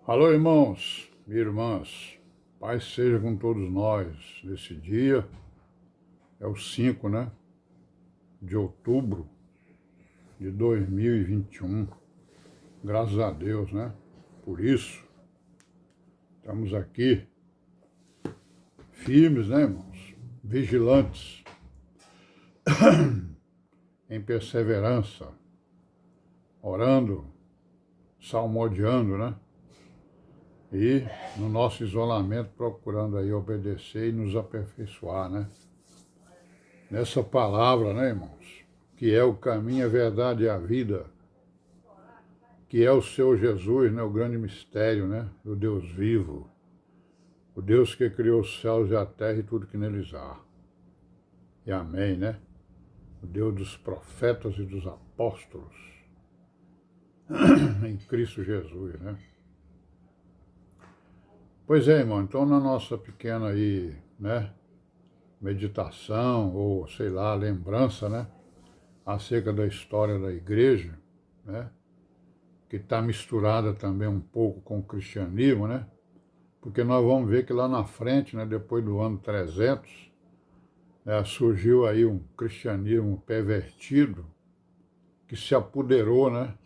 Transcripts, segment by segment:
Alô, irmãos e irmãs, paz seja com todos nós. Nesse dia, é o 5, né, de outubro de 2021. Graças a Deus, né, por isso, estamos aqui firmes, né, irmãos, vigilantes, em perseverança, orando, salmodiando, né, e no nosso isolamento procurando aí obedecer e nos aperfeiçoar, né? Nessa palavra, né, irmãos? Que é o caminho, a verdade e a vida, que é o Senhor Jesus, né? O grande mistério, né? Do Deus vivo, o Deus que criou os céus e a terra e tudo que neles há. E amém, né? O Deus dos profetas e dos apóstolos, em Cristo Jesus, né? Pois é, irmão, então na nossa pequena aí, né, meditação, ou sei lá, lembrança, né, acerca da história da igreja, né, que está misturada também um pouco com o cristianismo, né, porque nós vamos ver que lá na frente, né, depois do ano 300, surgiu aí um cristianismo pervertido que se apoderou, né,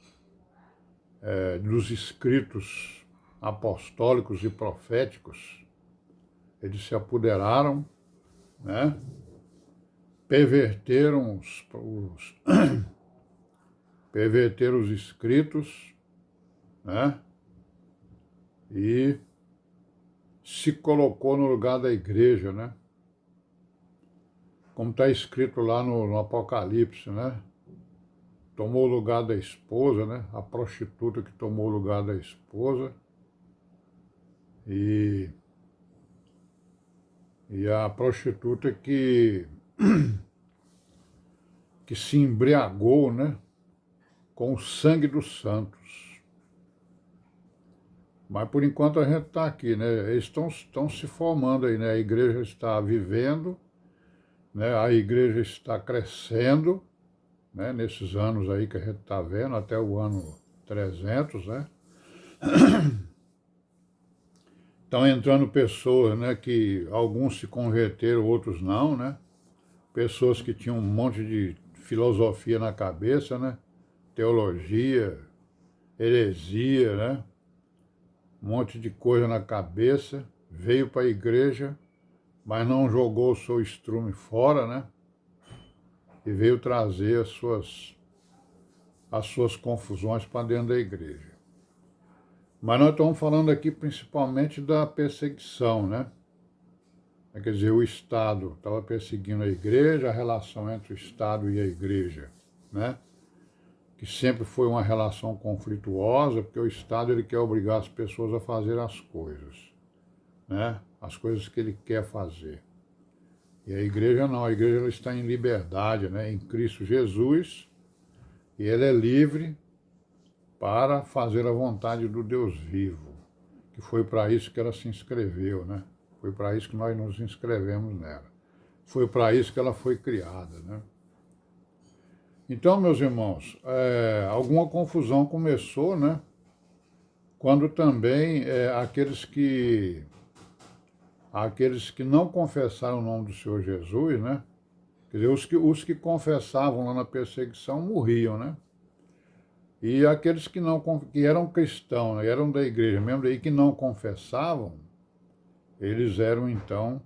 dos escritos apostólicos e proféticos. Eles se apoderaram, né, perverteram perverteram os escritos, né, e se colocou no lugar da igreja, né, como está escrito lá no Apocalipse, né, tomou o lugar da esposa, né, a prostituta que tomou o lugar da esposa, e a prostituta que se embriagou, né, com o sangue dos santos. Mas por enquanto a gente está aqui, né? Eles estão se formando aí, né? A igreja está vivendo, né? A igreja está crescendo, né? Nesses anos aí que a gente está vendo, até o ano 300, né? Estão entrando pessoas, né? Que alguns se converteram, outros não, né? Pessoas que tinham um monte de filosofia na cabeça, né? Teologia, heresia, né? Um monte de coisa na cabeça, veio para a igreja, mas não jogou o seu estrume fora, né? E veio trazer as suas confusões para dentro da igreja. Mas nós estamos falando aqui principalmente da perseguição, né? Quer dizer, o Estado estava perseguindo a igreja, a relação entre o Estado e a igreja, né? Que sempre foi uma relação conflituosa, porque o Estado ele quer obrigar as pessoas a fazer as coisas, né? As coisas que ele quer fazer. E a igreja não, a igreja ela está em liberdade, né? Em Cristo Jesus, e ela é livre para fazer a vontade do Deus vivo, que foi para isso que ela se inscreveu, né? Foi para isso que nós nos inscrevemos nela. Foi para isso que ela foi criada, né? Então, meus irmãos, alguma confusão começou, né? Quando também aqueles que não confessaram o nome do Senhor Jesus, né? Quer dizer, os que confessavam lá na perseguição morriam, né? E aqueles que eram cristãos, né, eram da igreja mesmo, daí que não confessavam, eles eram então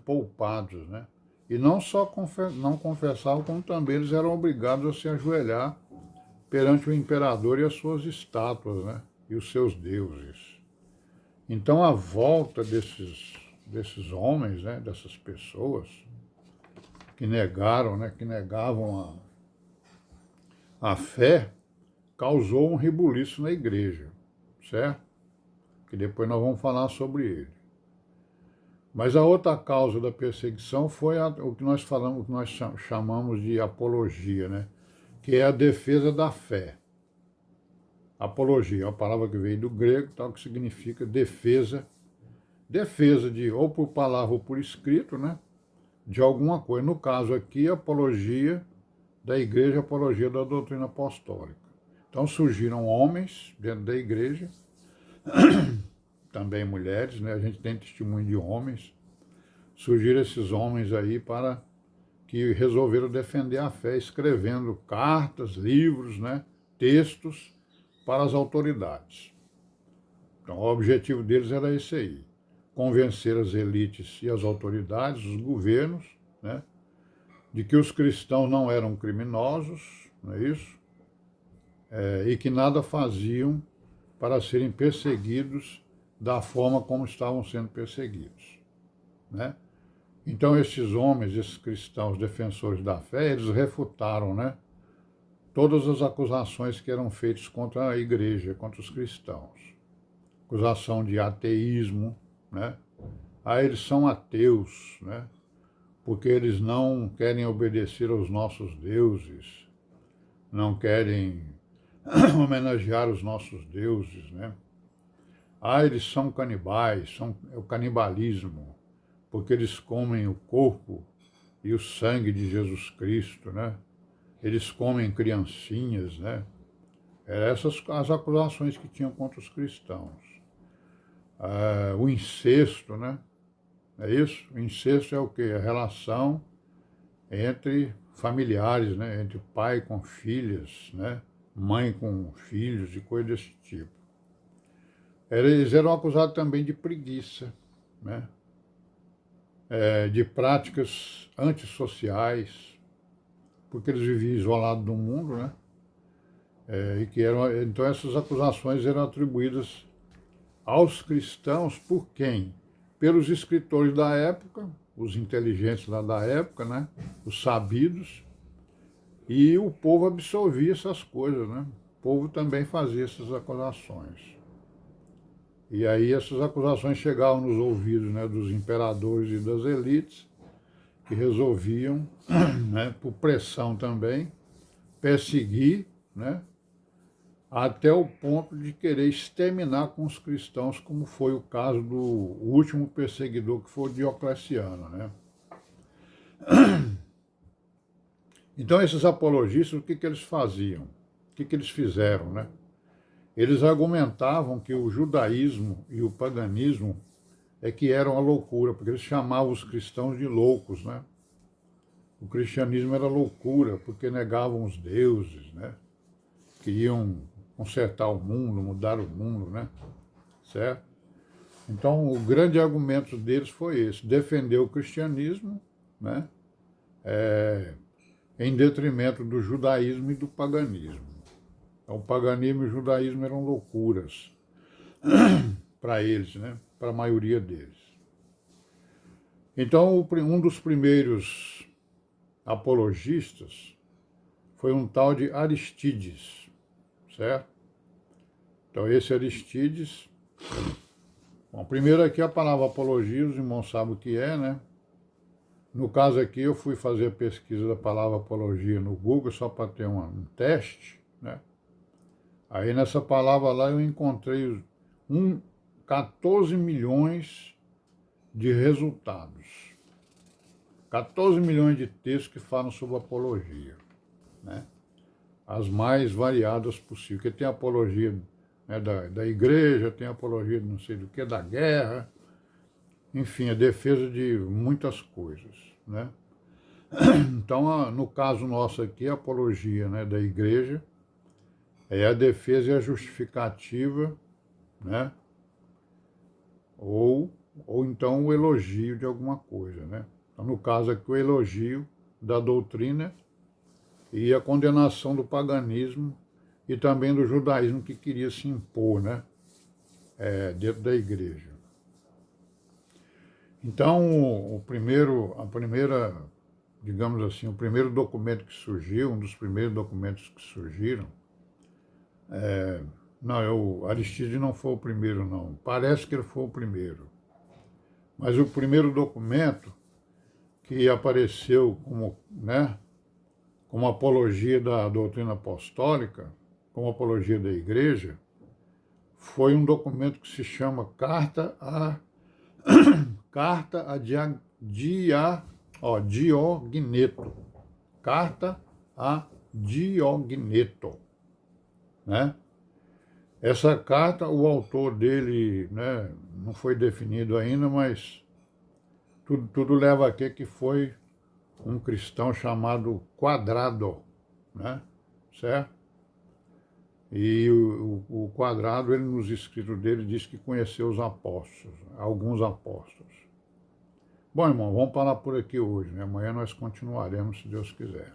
poupados, né? E não só não confessavam, como também eles eram obrigados a se ajoelhar perante o imperador e as suas estátuas, né? E os seus deuses. Então a volta desses homens, né? Dessas pessoas que negaram, né? Que negavam a fé, causou um rebuliço na igreja, certo? Que depois nós vamos falar sobre ele. Mas a outra causa da perseguição foi o que nós falamos, o que nós chamamos de apologia, né? Que é a defesa da fé. Apologia é uma palavra que veio do grego, tal, que significa defesa de, ou por palavra ou por escrito, né? De alguma coisa. No caso aqui, apologia da igreja, apologia da doutrina apostólica. Então surgiram homens dentro da igreja também mulheres, né? A gente tem testemunho de homens. Surgiram esses homens aí para que resolveram defender a fé, escrevendo cartas, livros, né? Textos para as autoridades. Então, o objetivo deles era esse aí, convencer as elites e as autoridades, os governos, né? De que os cristãos não eram criminosos, não é isso? E que nada faziam para serem perseguidos da forma como estavam sendo perseguidos, né? Então esses homens, esses cristãos defensores da fé, eles refutaram, né, todas as acusações que eram feitas contra a igreja, contra os cristãos. Acusação de ateísmo, né? Eles são ateus, né? Porque eles não querem obedecer aos nossos deuses, não querem homenagear os nossos deuses, né? Eles são canibais, é o canibalismo, porque eles comem o corpo e o sangue de Jesus Cristo, né? Eles comem criancinhas, né? Eram essas as acusações que tinham contra os cristãos. O incesto, né? É isso? O incesto é o quê? A relação entre familiares, né? Entre pai com filhas, né? Mãe com filhos e coisa desse tipo. Eles eram acusados também de preguiça, né? De práticas antissociais, porque eles viviam isolados do mundo, né? Então essas acusações eram atribuídas aos cristãos por quem? Pelos escritores da época, os inteligentes lá da época, né? Os sabidos, e o povo absorvia essas coisas, né? O povo também fazia essas acusações. E aí essas acusações chegavam nos ouvidos, né, dos imperadores e das elites, que resolviam, né, por pressão também, perseguir, né, até o ponto de querer exterminar com os cristãos, como foi o caso do último perseguidor, que foi o Diocleciano, né? Então esses apologistas, o que eles faziam? O que eles fizeram, né? Eles argumentavam que o judaísmo e o paganismo é que eram a loucura, porque eles chamavam os cristãos de loucos, né? O cristianismo era loucura, porque negavam os deuses, né? Queriam consertar o mundo, mudar o mundo, né? Certo? Então, o grande argumento deles foi esse, defender o cristianismo, né? Em detrimento do judaísmo e do paganismo. Então, o paganismo e o judaísmo eram loucuras para eles, né? Para a maioria deles. Então, um dos primeiros apologistas foi um tal de Aristides, certo? Então, esse Aristides... Bom, primeiro aqui a palavra apologia, os irmãos sabem o que é, né? No caso aqui, eu fui fazer a pesquisa da palavra apologia no Google, só para ter um teste, né? Aí nessa palavra lá eu encontrei 14 milhões de resultados. 14 milhões de textos que falam sobre apologia, né? As mais variadas possíveis, porque tem apologia, né, da igreja, tem apologia de não sei do que, da guerra, enfim, a defesa de muitas coisas, né? Então, no caso nosso aqui, a apologia, né, da igreja é a defesa e a justificativa, né? Ou então o elogio de alguma coisa, né? Então, no caso aqui, o elogio da doutrina e a condenação do paganismo e também do judaísmo que queria se impor, né? Dentro da igreja. Então, digamos assim, o primeiro documento que surgiu, um dos primeiros documentos que surgiram, não, Aristides não foi o primeiro, não. Parece que ele foi o primeiro. Mas o primeiro documento que apareceu como, né, como apologia da doutrina apostólica, como apologia da igreja, foi um documento que se chama Carta a Diogneto. Carta a Diogneto, né? Essa carta, o autor dele, né, não foi definido ainda, mas tudo leva a crer que foi um cristão chamado Quadrado, né, certo? E o Quadrado, ele nos escritos dele, diz que conheceu os apóstolos, alguns apóstolos. Bom, irmão, vamos parar por aqui hoje, né? Amanhã nós continuaremos, se Deus quiser.